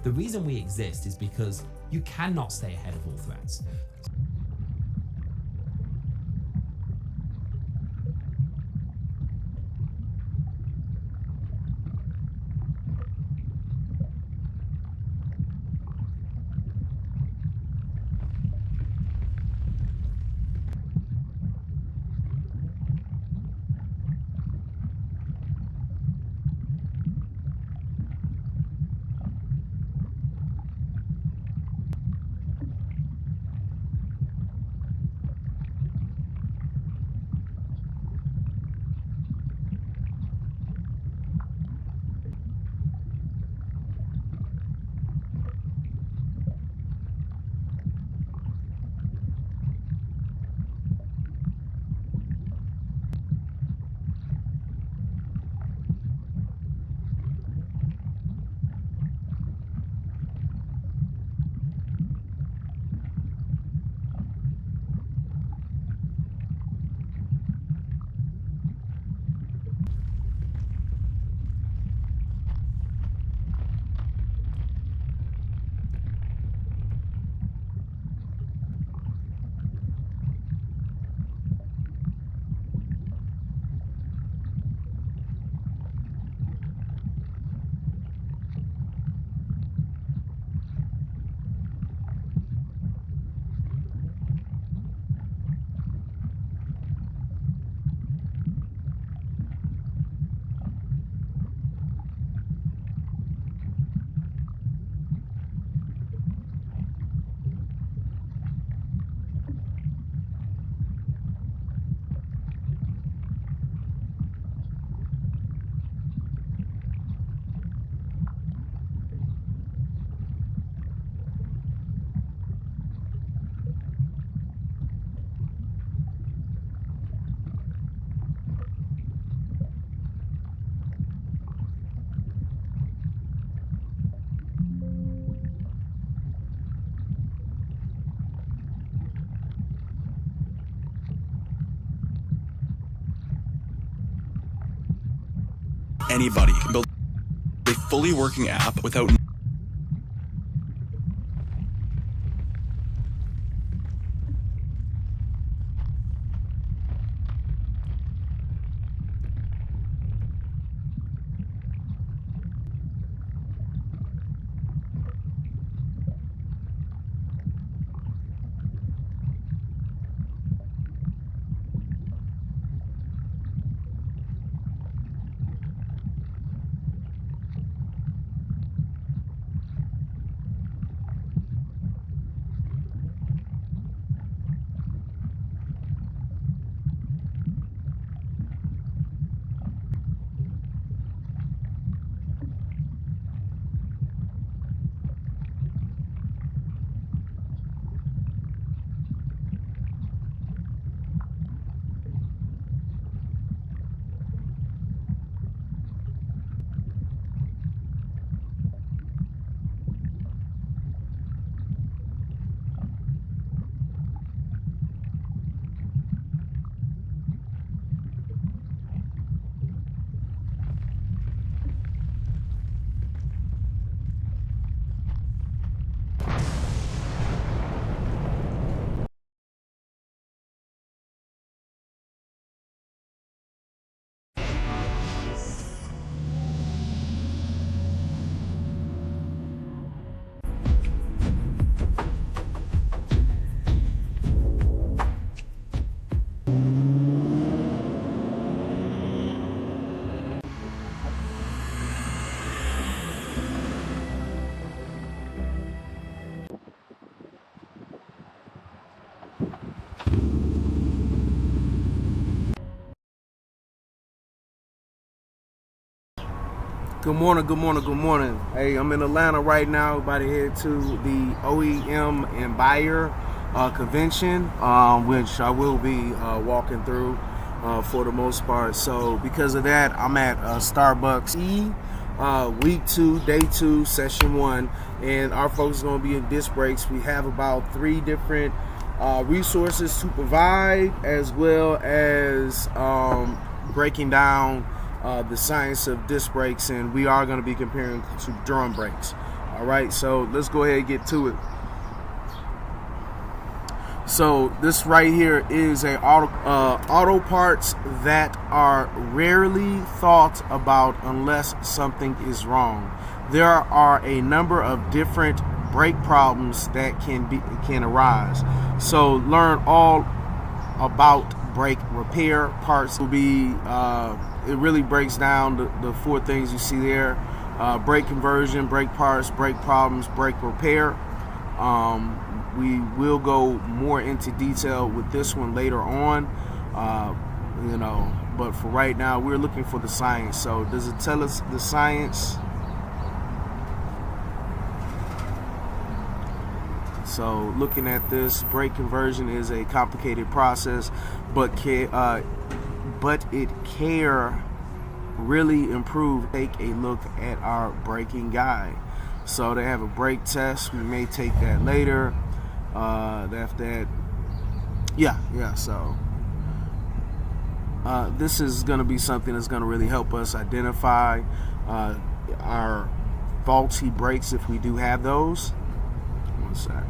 The reason we exist is because you cannot stay ahead of all threats. Anybody can build a fully working app without Good morning, good morning, good morning. Hey, I'm in Atlanta right now, about to head to the OEM and Buyer convention, which I will be walking through for the most part. So because of that, I'm at Starbucks week 2, day 2, session 1, and our focus is going to be in disc brakes. We have about 3 different resources to provide, as well as breaking down the science of disc brakes, and we are going to be comparing to drum brakes. All All right, so let's go ahead and get to it. So this right here is a auto parts that are rarely thought about unless something is wrong. There are a number of different brake problems that can arise. So learn all about brake repair parts. Will be it really breaks down the 4 things you see there: brake conversion, brake parts, brake problems, brake repair. We will go more into detail with this one later on, but for right now we're looking for the science. So does it tell us the science? So looking at this, brake conversion is a complicated process, but it can really improve. Take a look at our braking guide. So they have a brake test. We may take that later. After that, so this is going to be something that's going to really help us identify our faulty brakes if we do have those. One sec.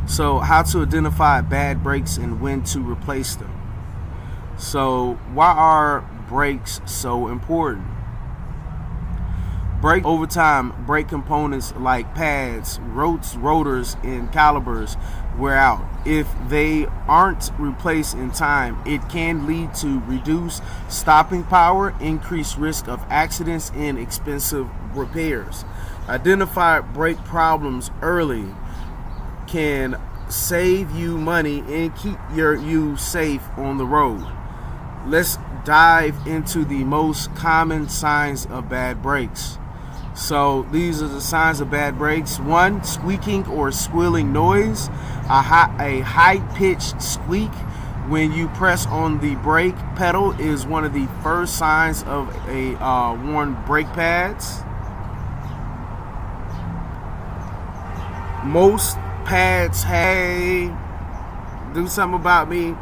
So how to identify bad brakes and when to replace them. So why are brakes so important? Over time, brake components like pads, rotors, and calipers wear out. If they aren't replaced in time, it can lead to reduced stopping power, increased risk of accidents, and expensive repairs. Identify brake problems early can save you money and keep you safe on the road. Let's dive into the most common signs of bad brakes. So these are the signs of bad brakes. 1, squeaking or squealing noise. A high-pitched squeak when you press on the brake pedal is one of the first signs of a worn brake pads. Most pads do something about me.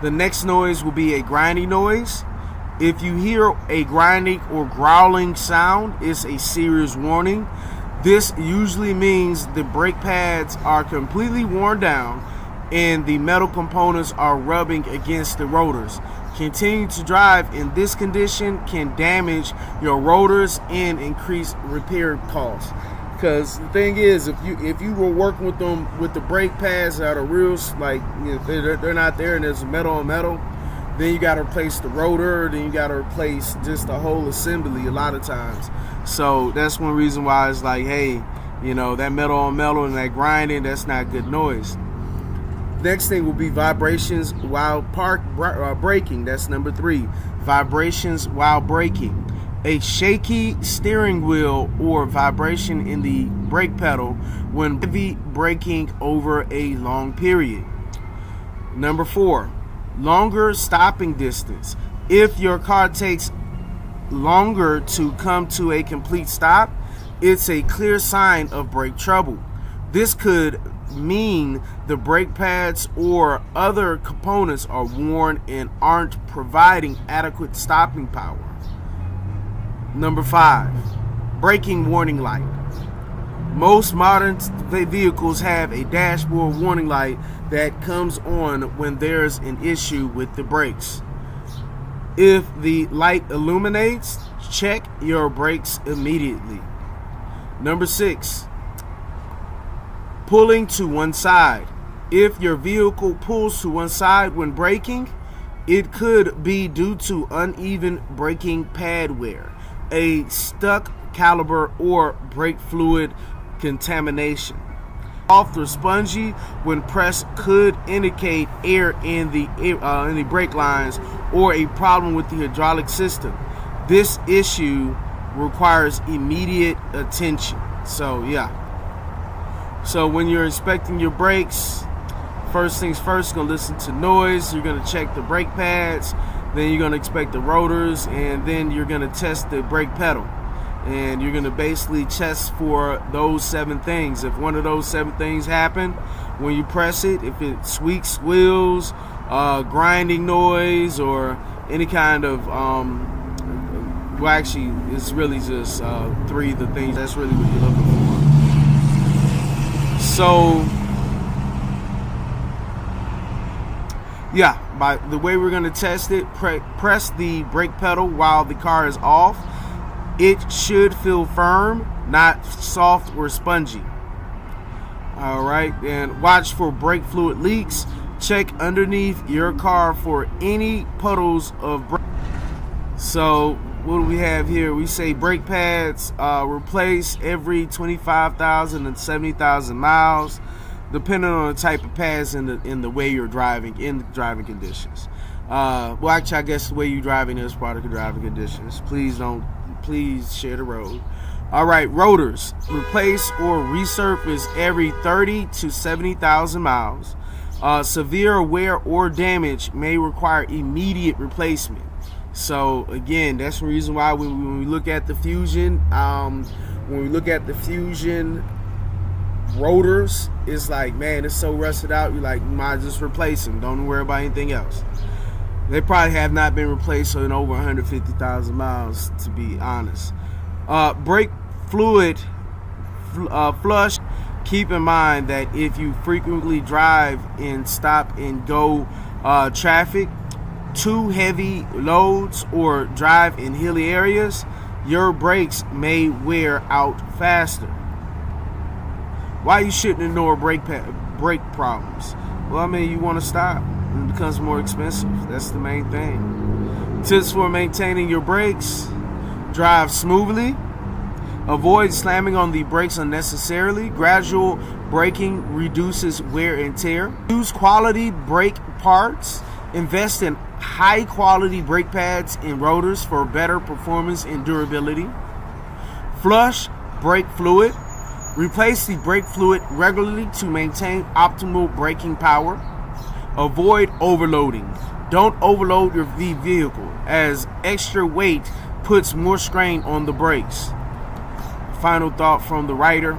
The next noise will be a grinding noise. If you hear a grinding or growling sound, it's a serious warning. This usually means the brake pads are completely worn down and the metal components are rubbing against the rotors. Continue to drive in this condition can damage your rotors and increase repair costs. Because the thing is, if you were working with them with the brake pads that are real, like, they're not there and there's metal on metal, then you got to replace the rotor, then you got to replace just the whole assembly a lot of times. So that's one reason why it's like, hey, that metal on metal and that grinding, that's not good noise. Next thing will be vibrations while braking. That's number 3. Vibrations while braking. A shaky steering wheel or vibration in the brake pedal when heavy braking over a long period. Number 4. Longer stopping distance. If your car takes longer to come to a complete stop, it's a clear sign of brake trouble. This could mean the brake pads or other components are worn and aren't providing adequate stopping power. Number 5, braking warning light. Most modern vehicles have a dashboard warning light that comes on when there's an issue with the brakes. If the light illuminates, check your brakes immediately. Number 6, pulling to one side. If your vehicle pulls to one side when braking, it could be due to uneven braking pad wear, a stuck caliper, or brake fluid contamination. Soft or spongy when pressed could indicate air in the brake lines or a problem with the hydraulic system. This issue requires immediate attention. So when you're inspecting your brakes, first things first, you're gonna listen to noise, you're gonna check the brake pads, then you're gonna inspect the rotors, and then you're gonna test the brake pedal. And you're gonna basically test for those 7 things. If one of those 7 things happen when you press it, if it squeaks, squeals, grinding noise, or any kind of well, actually, it's really just 3 of the things. That's really what you're looking for. So, yeah, by the way we're going to test it, press the brake pedal while the car is off. It should feel firm, not soft or spongy. All right, and watch for brake fluid leaks. Check underneath your car for any puddles of brake. So what do we have here? We say brake pads replace every 25,000 and 70,000 miles, depending on the type of pads in the way you're driving, in the driving conditions. Well, actually, I guess the way you're driving is part of the driving conditions. Please share the road. All right, rotors replace or resurface every 30 to 70,000 miles. Severe wear or damage may require immediate replacement. So again, that's the reason why when we look at the Fusion, rotors, it's like, man, it's so rusted out. You're like, you might just replace them. Don't worry about anything else. They probably have not been replaced in over 150,000 miles, to be honest. Brake fluid flush. Keep in mind that if you frequently drive in stop and go traffic, too heavy loads, or drive in hilly areas, your brakes may wear out faster. Why you shouldn't ignore brake problems? Well, I mean, you want to stop. It becomes more expensive. That's the main thing. Tips for maintaining your brakes: drive smoothly. Avoid slamming on the brakes unnecessarily. Gradual braking reduces wear and tear. Use quality brake parts. Invest in high quality brake pads and rotors for better performance and durability. Flush brake fluid. Replace the brake fluid regularly to maintain optimal braking power. Avoid overloading. Don't overload your vehicle, as extra weight puts more strain on the brakes. Final thought from the writer: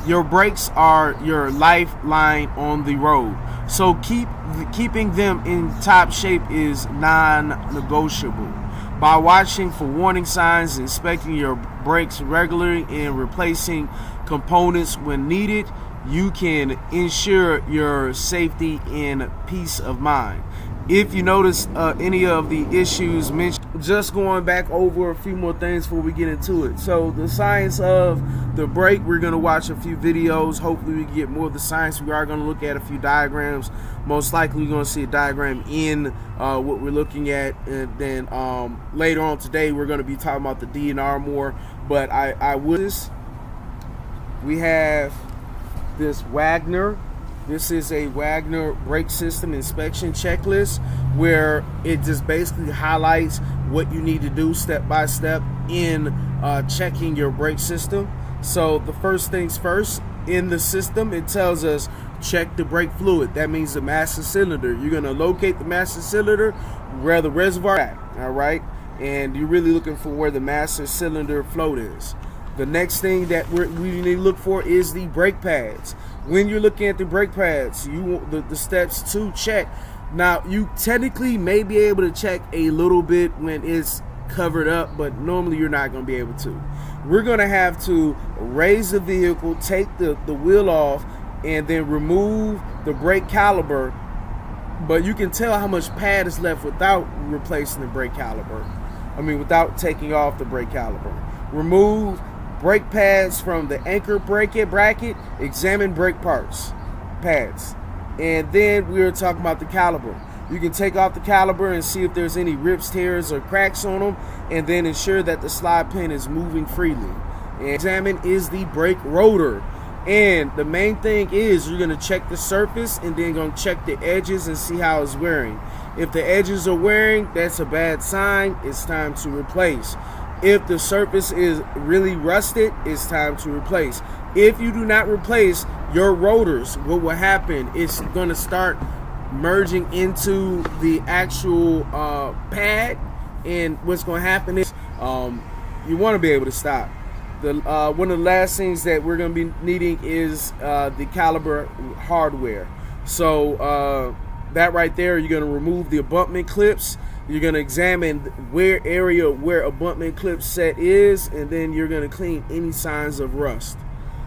your brakes are your lifeline on the road, so keeping them in top shape is non-negotiable. By watching for warning signs, inspecting your brakes regularly, and replacing components when needed, you can ensure your safety and peace of mind. If you notice any of the issues mentioned, just going back over a few more things before we get into it. So the science of the brake, we're going to watch a few videos. Hopefully we can get more of the science. We are going to look at a few diagrams. Most likely we're going to see a diagram in what we're looking at. And then later on today, we're going to be talking about the DNR more. But we have this Wagner. This is a Wagner brake system inspection checklist, where it just basically highlights what you need to do step by step in checking your brake system. So the first things first, in the system, it tells us check the brake fluid. That means the master cylinder. You're going to locate the master cylinder where the reservoir is at, all right? And you're really looking for where the master cylinder float is. The next thing that we need to look for is the brake pads. When you're looking at the brake pads, you want the steps to check. Now, you technically may be able to check a little bit when it's covered up, but normally you're not going to be able to. We're going to have to raise the vehicle, take the wheel off, and then remove the brake caliper. But you can tell how much pad is left without replacing the brake caliper. Without taking off the brake caliper. Remove brake pads from the anchor bracket. Examine brake pads. And then we were talking about the caliper. You can take off the caliper and see if there's any rips, tears, or cracks on them, and then ensure that the slide pin is moving freely. And examine is the brake rotor. And the main thing is you're going to check the surface and then going to check the edges and see how it's wearing. If the edges are wearing, that's a bad sign. It's time to replace. If the surface is really rusted, it's time to replace. If you do not replace your rotors, what will happen is going to start merging into the actual pad, and what's going to happen is you want to be able to stop. One of the last things that we're going to be needing is the caliper hardware. So that right there, you're going to remove the abutment clips. You're gonna examine where abutment clip set is, and then you're gonna clean any signs of rust.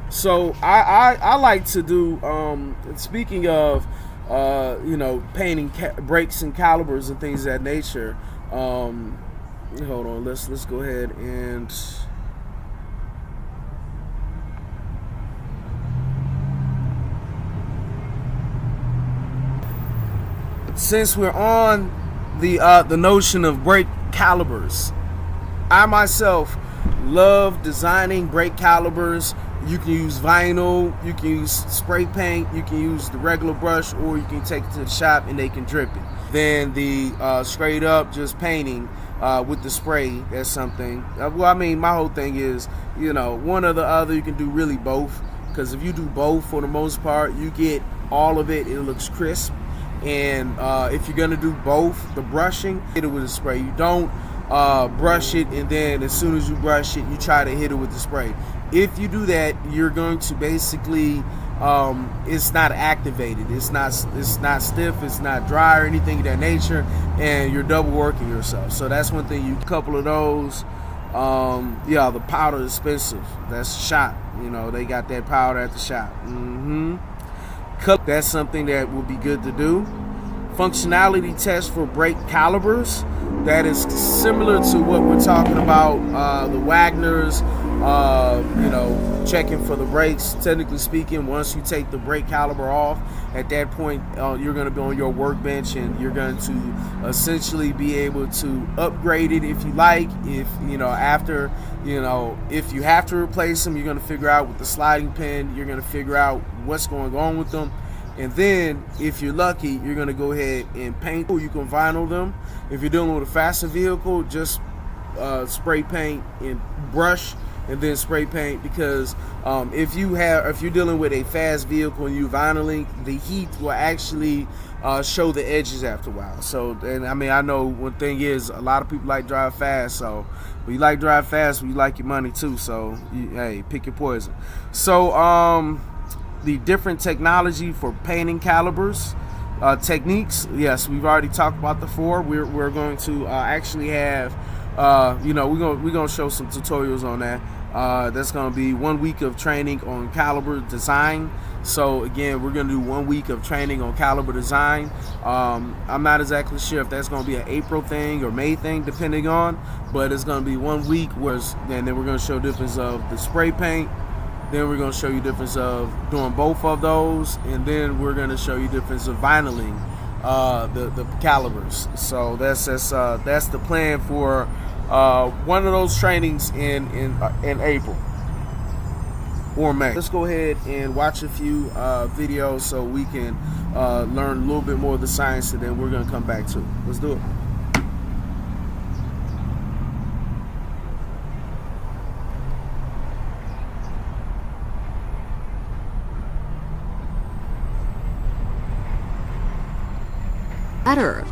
So I like to do, speaking of, painting brakes and calipers and things of that nature. Hold on, let's go ahead and since we're on the notion of brake calipers, I myself love designing brake calipers. You can use vinyl, you can use spray paint, you can use the regular brush, or you can take it to the shop and they can drip it. Then the straight up just painting with the spray, that's something. Well, I mean, my whole thing is, one or the other. You can do really both, because if you do both, for the most part, you get all of it. It looks crisp. And if you're gonna do both, the brushing, hit it with a spray. You don't brush it and then as soon as you brush it, you try to hit it with the spray. If you do that, you're going to basically, it's not activated, it's not stiff, it's not dry or anything of that nature, and you're double working yourself. So that's one thing. You couple of those. Yeah, the powder is expensive. That's shop. They got that powder at the shop. That's something that will be good to do. Functionality test for brake calipers. That is similar to what we're talking about, the Wagner's, checking for the brakes. Technically speaking, once you take the brake caliper off, at that point, you're going to be on your workbench and you're going to essentially be able to upgrade it if you like. If if you have to replace them, you're going to figure out with the sliding pin, you're going to figure out what's going on with them. And then, if you're lucky, you're going to go ahead and paint, or you can vinyl them. If you're dealing with a faster vehicle, just spray paint and brush, and then spray paint. Because if you're dealing with a fast vehicle and you vinyling, the heat will actually show the edges after a while. So, and I mean, I know one thing is, a lot of people like drive fast. So, when you like drive fast, you like your money too. So, hey, pick your poison. So, the different technology for painting calipers, techniques. Yes, we've already talked about the four. We're going to actually have, we're gonna show some tutorials on that. That's gonna be 1 week of training on caliper design. So again, we're gonna do 1 week of training on caliper design. I'm not exactly sure if that's gonna be an April thing or May thing, depending on. But it's gonna be 1 week, and then we're gonna show difference of the spray paint. Then we're going to show you difference of doing both of those, and then we're going to show you difference of vinyling the calipers. So that's the plan for one of those trainings in April or May. Let's go ahead and watch a few videos so we can learn a little bit more of the science, and then we're going to come back to it. Let's do it. Better.